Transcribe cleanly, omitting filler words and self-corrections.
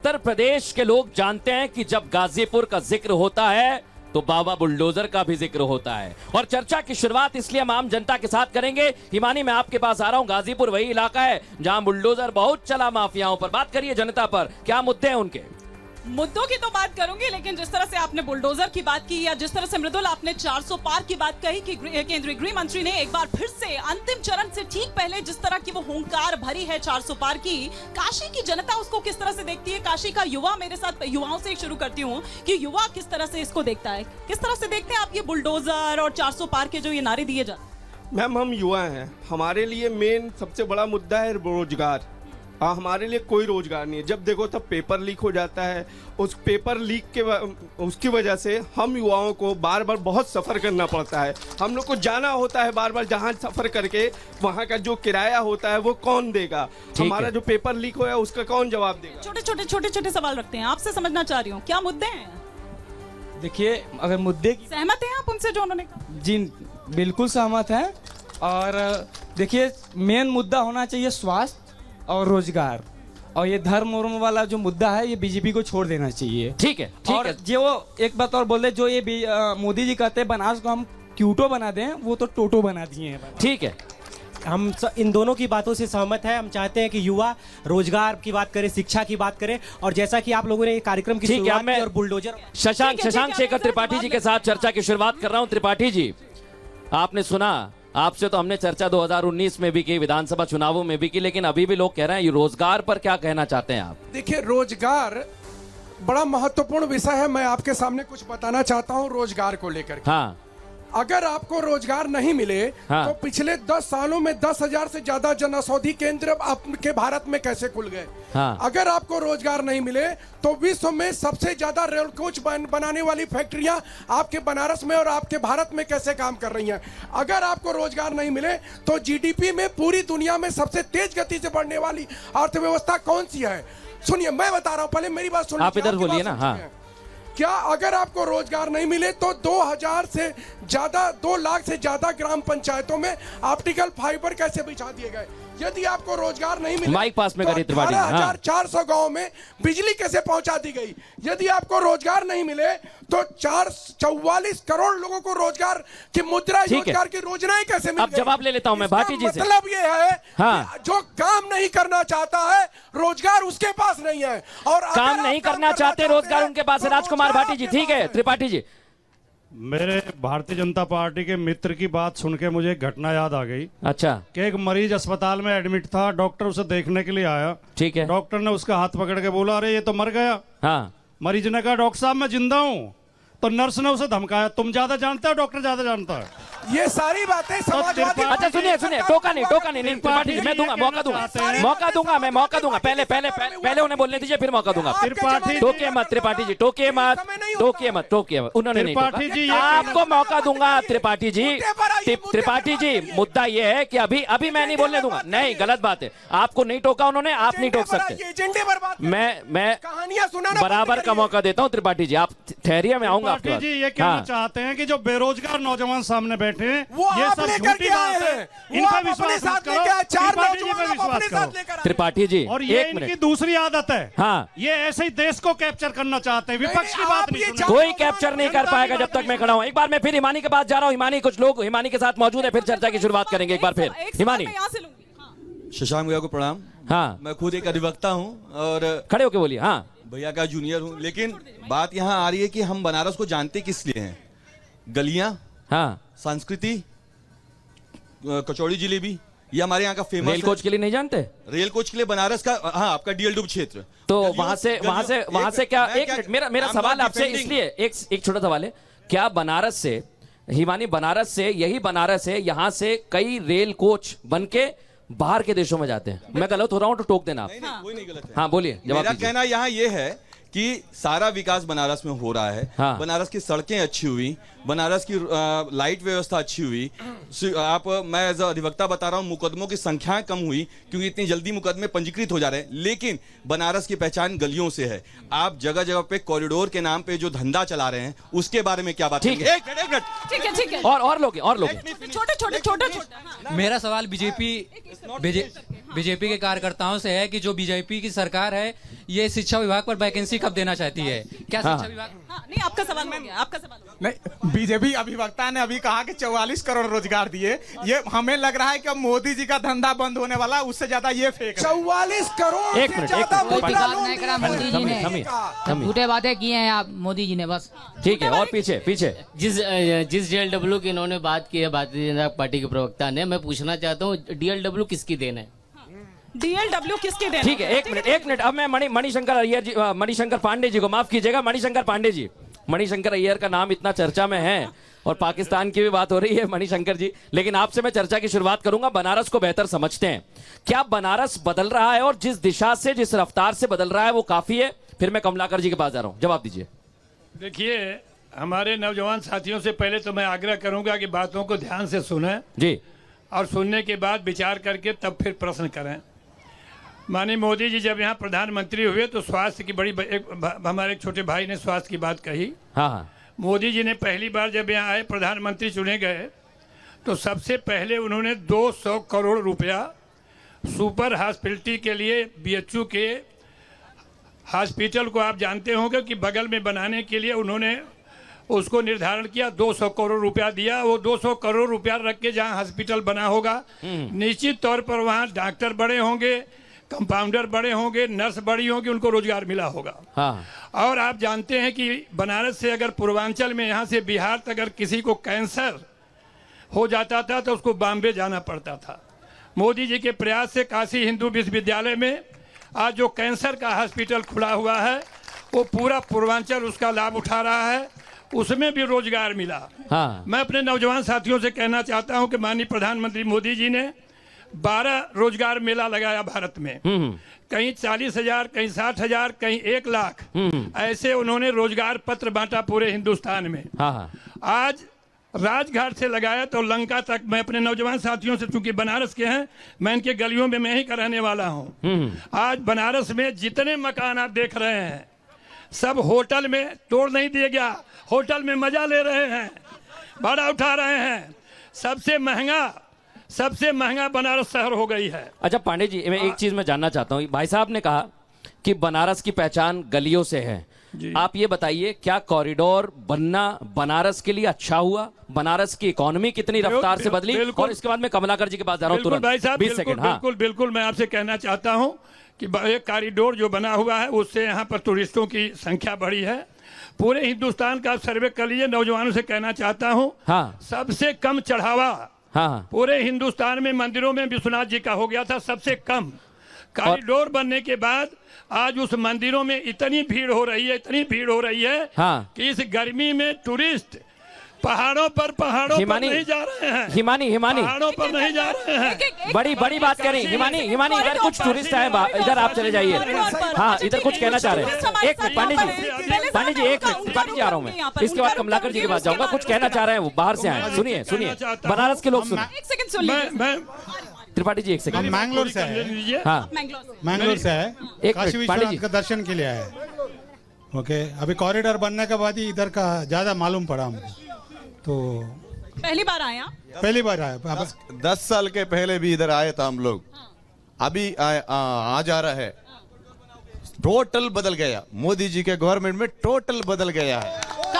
उत्तर प्रदेश के लोग जानते हैं कि जब गाजीपुर का जिक्र होता है तो बाबा बुलडोजर का भी जिक्र होता है। और चर्चा की शुरुआत इसलिए हम आम जनता के साथ करेंगे। हिमानी, मैं आपके पास आ रहा हूं। गाजीपुर वही इलाका है जहां बुलडोजर बहुत चला माफियाओं पर। बात करिए जनता पर, क्या मुद्दे हैं उनके? मुद्दों की तो बात करूंगी, लेकिन जिस तरह से आपने बुलडोजर की बात की या जिस तरह से मृदुल आपने 400 पार की बात कही कि केंद्रीय गृह मंत्री ने एक बार फिर से अंतिम चरण से ठीक पहले जिस तरह की वो हुंकार भरी है 400 पार की, काशी की जनता उसको किस तरह से देखती है? काशी का युवा, मेरे साथ युवाओं से शुरू करती हूँ कि युवा किस तरह से इसको देखता है, किस तरह से देखते हैं आप ये बुलडोजर और 400 पार के जो ये नारे दिए जाते? मैम, हम युवा हैं, हमारे लिए मेन सबसे बड़ा मुद्दा है रोजगार। हमारे लिए कोई रोजगार नहीं है। जब देखो तब पेपर लीक हो जाता है। उस पेपर लीक के उसकी वजह से हम युवाओं को बार बार बहुत सफ़र करना पड़ता है। हम लोग को जाना होता है बार बार, जहाँ सफ़र करके वहाँ का जो किराया होता है वो कौन देगा? हमारा जो पेपर लीक हुआ है उसका कौन जवाब देगा? छोटे छोटे सवाल रखते हैं, आपसे समझना चाह रही हूँ क्या मुद्दे हैं? देखिए, अगर मुद्दे की सहमत हैं आप उनसे जो उन्होंने कहा? जी बिल्कुल सहमत है। और देखिए, मेन मुद्दा होना चाहिए स्वास्थ्य और रोजगार, और ये धर्म वर्म वाला जो मुद्दा है ये बीजेपी को छोड़ देना चाहिए। ठीक है, ठीक और है। जो एक बात और बोल दे, जो ये मोदी जी कहते हैं बनारस को हम क्यूटो बना दें, वो तो टोटो बना दिए हैं। ठीक है, हम इन दोनों की बातों से सहमत है। हम चाहते हैं कि युवा रोजगार की बात करें, शिक्षा की बात करें, और जैसा कि आप लोगों ने कार्यक्रम की शुरुआत की और बुलडोजर शशांक शेखर त्रिपाठी जी के साथ चर्चा की शुरुआत कर रहा हूं। त्रिपाठी जी, आपने सुना, आपसे तो हमने चर्चा 2019 में भी की, विधानसभा चुनावों में भी की, लेकिन अभी भी लोग कह रहे हैं ये रोजगार पर क्या कहना चाहते हैं आप? देखिए, रोजगार बड़ा महत्वपूर्ण विषय है। मैं आपके सामने कुछ बताना चाहता हूं रोजगार को लेकर। हाँ, अगर आपको रोजगार नहीं मिले तो पिछले 10 सालों में 10,000 से ज्यादा जन औषधि केंद्र आपके भारत में कैसे खुल गए? अगर आपको रोजगार नहीं मिले तो विश्व में सबसे ज्यादा रेल कोच बनाने वाली फैक्ट्रियां आपके बनारस में और आपके भारत में कैसे काम कर रही हैं? अगर आपको रोजगार नहीं मिले तो जीडीपी में पूरी दुनिया में सबसे तेज गति से बढ़ने वाली अर्थव्यवस्था कौन सी है? सुनिए, मैं बता रहा हूं, पहले मेरी बात सुनिए। आप इधर बोलिए ना। हाँ, क्या अगर आपको रोजगार नहीं मिले तो 2,000 से ज्यादा 2 लाख से ज्यादा ग्राम पंचायतों में ऑप्टिकल फाइबर कैसे बिछा दिए गए? यदि आपको रोजगार नहीं मिले, माइक पास में करिए त्रिपाठी। 18,400 गांव में बिजली कैसे पहुंचा दी गई? यदि आपको रोजगार नहीं मिले तो 44 करोड़ लोगों को रोजगार की मुद्रा रोजगार की योजनाएं कैसे मिल गई? अब जवाब ले लेता हूं मैं भाटी जी से। मतलब ये है कि जो काम नहीं करना चाहता है रोजगार उसके पास नहीं है, और काम नहीं करना चाहते रोजगार उनके पास है। राजकुमार भाटी जी, ठीक है। त्रिपाठी जी, मेरे भारतीय जनता पार्टी के मित्र की बात सुन के मुझे एक घटना याद आ गई। अच्छा। कि एक मरीज अस्पताल में एडमिट था, डॉक्टर उसे देखने के लिए आया। ठीक है। डॉक्टर ने उसका हाथ पकड़ के बोला, अरे ये तो मर गया। हाँ। मरीज ने कहा, डॉक्टर साहब मैं जिंदा हूँ। तो नर्स ने उसे धमकाया, तुम ज्यादा जानते हो, डॉक्टर ज्यादा जानता है। ये सारी बातें समाजवादी। अच्छा सुनिए, टोका नहीं त्रिपाठी जी, मैं दूंगा, मौका दूंगा। पहले उन्हें बोलने दीजिए, फिर मौका दूंगा। टोकिए मत त्रिपाठी जी, टोकिए मत। उन्होंने नहीं टोका, आपको मौका दूंगा। त्रिपाठी जी, मुद्दा ये है कि अभी मैं नहीं बोलने दूंगा। नहीं, गलत बात है। आपको नहीं टोका उन्होंने, आप नहीं टोक सकते। मैं बराबर का मौका देता हूँ। त्रिपाठी जी, आप ठहरिए, मैं आऊंगा। जी, ये कहना चाहते हैं कि जो बेरोजगार नौजवान सामने बैठे हैं, ये सब झूठी बात है, इन पर विश्वास मत करो। त्रिपाठी जी पर विश्वास करो। त्रिपाठी जी, और ये इनकी दूसरी आदत है। हाँ, ये ऐसे ही देश को कैप्चर करना चाहते हैं, विपक्ष की बात नहीं सुनते। कोई कैप्चर नहीं कर पाएगा जब तक मैं खड़ा हूं। एक बार मैं फिर हिमानी के पास जा रहा हूं। हिमानी, कुछ लोग हिमानी के साथ मौजूद है, फिर चर्चा की शुरुआत करेंगे। एक बार फिर हिमानी। शशांक भैया को प्रणाम। हाँ, मैं खुद एक अधिवक्ता हूँ और खड़े होके बोलिए। हाँ, भैया का जूनियर हूँ, लेकिन बात यहाँ आ रही है कि हम बनारस को जानते किस लिए हैं? गलियां, हाँ, संस्कृति, कचौड़ी जलेबी, ये हमारे यहाँ का फेमस। रेल कोच के लिए नहीं जानते? रेल कोच के लिए बनारस का, हाँ, आपका डीएल क्षेत्र। तो वहां से क्या, एक मिनट, मेरा सवाल आपसे इसलिए एक छोटा सवाल है, क्या बनारस से, हिमानी, बनारस से, यही बनारस है, यहाँ से कई रेल कोच बन के बाहर के देशों में जाते हैं? मैं गलत हो रहा हूँ तो टोक देना आप। कोई नहीं गलत है। हाँ, बोलिए। मेरा कहना यहाँ ये है कि सारा विकास बनारस में हो रहा है। हाँ। बनारस की सड़कें अच्छी हुई, बनारस की लाइट व्यवस्था अच्छी हुई। मैं एज अधिवक्ता बता रहा हूँ, मुकदमों की संख्याएं कम हुई क्योंकि इतनी जल्दी मुकदमे पंजीकृत हो जा रहे हैं। लेकिन बनारस की पहचान गलियों से है। आप जगह जगह पे कॉरिडोर के नाम पे जो धंधा चला रहे हैं उसके बारे में क्या बात? ठीक है, ठीक है। और लोग छोटे। मेरा सवाल बीजेपी बीजेपी के कार्यकर्ताओं से है कि जो बीजेपी की सरकार है ये शिक्षा विभाग पर वैकेंसी कब देना चाहती है? क्या शिक्षा विभाग? नहीं, आपका सवाल हो गया, आपका सवाल हो गया। नहीं, बीजेपी अधिवक्ता ने अभी कहा कि 44 करोड़ रोजगार दिए। ये हमें लग रहा है कि अब मोदी जी का धंधा बंद होने वाला, उससे ज्यादा ये फेक है। 44 करोड़ एक मिनट, एक मिनट, मोदी जी ने झूठे बातें किए हैं आप, मोदी जी ने बस। ठीक है, और पीछे पीछे जिस DLW की इन्होंने बात की है भारतीय जनता पार्टी के प्रवक्ता ने, मैं पूछना चाहता हूँ DLW किसकी देन है? DLW किसके देन? ठीक है, एक मिनट। अब मैं मणिशंकर अय्यर जी, मणिशंकर पांडे जी को माफ कीजिएगा। मणिशंकर पांडे जी, मणिशंकर अय्यर का नाम इतना चर्चा में है और पाकिस्तान की भी बात हो रही है मणिशंकर जी, लेकिन आपसे मैं चर्चा की शुरुआत करूंगा। बनारस को बेहतर समझते हैं, क्या बनारस बदल रहा है और जिस दिशा से, जिस रफ्तार से बदल रहा है वो काफी है? फिर मैं कमलाकर जी के पास जा रहा हूं, जवाब दीजिए। देखिए, हमारे नौजवान साथियों से पहले तो मैं आग्रह करूंगा कि बातों को ध्यान से सुने जी, और सुनने के बाद विचार करके तब फिर प्रश्न करें। माननीय मोदी जी जब यहाँ प्रधानमंत्री हुए तो स्वास्थ्य की हमारे छोटे भाई ने स्वास्थ्य की बात कही। हाँ, मोदी जी ने पहली बार जब यहाँ आए, प्रधानमंत्री चुने गए, तो सबसे पहले उन्होंने 200 करोड़ रुपया सुपर हॉस्पिटलिटी के लिए BHU के हॉस्पिटल को आप जानते होंगे कि बगल में बनाने के लिए उन्होंने उसको निर्धारण किया, 200 करोड़ रुपया दिया। वो 200 करोड़ रुपया रख के जहाँ हॉस्पिटल बना होगा, निश्चित तौर पर वहाँ डॉक्टर बड़े होंगे, कंपाउंडर बड़े होंगे, नर्स बड़ी होंगी, उनको रोजगार मिला होगा। हाँ। और आप जानते हैं कि बनारस से अगर पूर्वांचल में यहाँ से बिहार तक अगर किसी को कैंसर हो जाता था तो उसको बॉम्बे जाना पड़ता था। मोदी जी के प्रयास से काशी हिंदू विश्वविद्यालय में आज जो कैंसर का हॉस्पिटल खुला हुआ है वो पूरा पूर्वांचल उसका लाभ उठा रहा है, उसमें भी रोजगार मिला। हाँ। मैं अपने नौजवान साथियों से कहना चाहता हूं कि माननीय प्रधानमंत्री मोदी जी ने 12 रोजगार मेला लगाया भारत में, कहीं 40,000, कहीं 60,000, कहीं 1 लाख, ऐसे उन्होंने रोजगार पत्र बांटा पूरे हिंदुस्तान में। हाँ। आज राजघाट से लगाया तो लंका तक। मैं अपने नौजवान साथियों से, चूंकि बनारस के हैं, मैं इनके गलियों में मैं ही का रहने वाला हूं। आज बनारस में जितने मकान आप देख रहे हैं सब होटल में तोड़ नहीं दिया गया, होटल में मजा ले रहे हैं, भाड़ा उठा रहे हैं। सबसे महंगा बनारस शहर हो गई है। अच्छा पांडे जी, मैं एक चीज मैं जानना चाहता हूँ। भाई साहब ने कहा कि बनारस की पहचान गलियों से है, आप ये बताइए क्या कॉरिडोर बनना बनारस के लिए अच्छा हुआ? बनारस की इकोनॉमी कितनी रफ्तार से बदली? और इसके बाद मैं कमलाकर जी के पास जा रहा हूँ तुरंत। भाई साहब, 20 सेकंड। हाँ। बिल्कुल मैं आपसे कहना चाहता हूँ कि एक कॉरिडोर जो बना हुआ है उससे यहाँ पर टूरिस्टों की संख्या बढ़ी है। पूरे हिंदुस्तान का सर्वे कर लीजिए, नौजवानों से कहना चाहता हूँ। हाँ। सबसे कम चढ़ावा पूरे हिंदुस्तान में मंदिरों में विश्वनाथ जी का हो गया था, सबसे कम। कॉरिडोर बनने के बाद आज उस मंदिरों में इतनी भीड़ हो रही है कि इस गर्मी में टूरिस्ट पहाड़ों पर नहीं जा रहे हैं। हिमानी पहाड़ों पर नहीं जा रहे हैं। बड़ी बात कह रही हिमानी। इधर कुछ टूरिस्ट है, इधर आप चले जाइए। हाँ, इधर कुछ कहना चाह रहे हैं। एक मिनट पांडे जी, एक मिनट पांडे जी आ रहा हूँ मैं। इसके बाद कमलाकर जी के पास जाऊंगा। कुछ कहना चाह रहे हैं, वो बाहर से आए। सुनिए बनारस के लोग सुनिए। एक सेकंड सुनिए त्रिपाठी जी, एक सेकंड। मैंगलोर से है। हाँ, मैंगलोर से है, काशी विश्वनाथ का दर्शन के लिए है। ओके, अभी कॉरिडोर बनने के बाद ही इधर का ज्यादा मालूम पड़ा हमको। तो पहली बार आए आप? पहली बार आए। 10 साल के पहले भी इधर आए था हम लोग। अभी आ जा रहा है, टोटल बदल गया। मोदी जी के गवर्नमेंट में टोटल बदल गया है।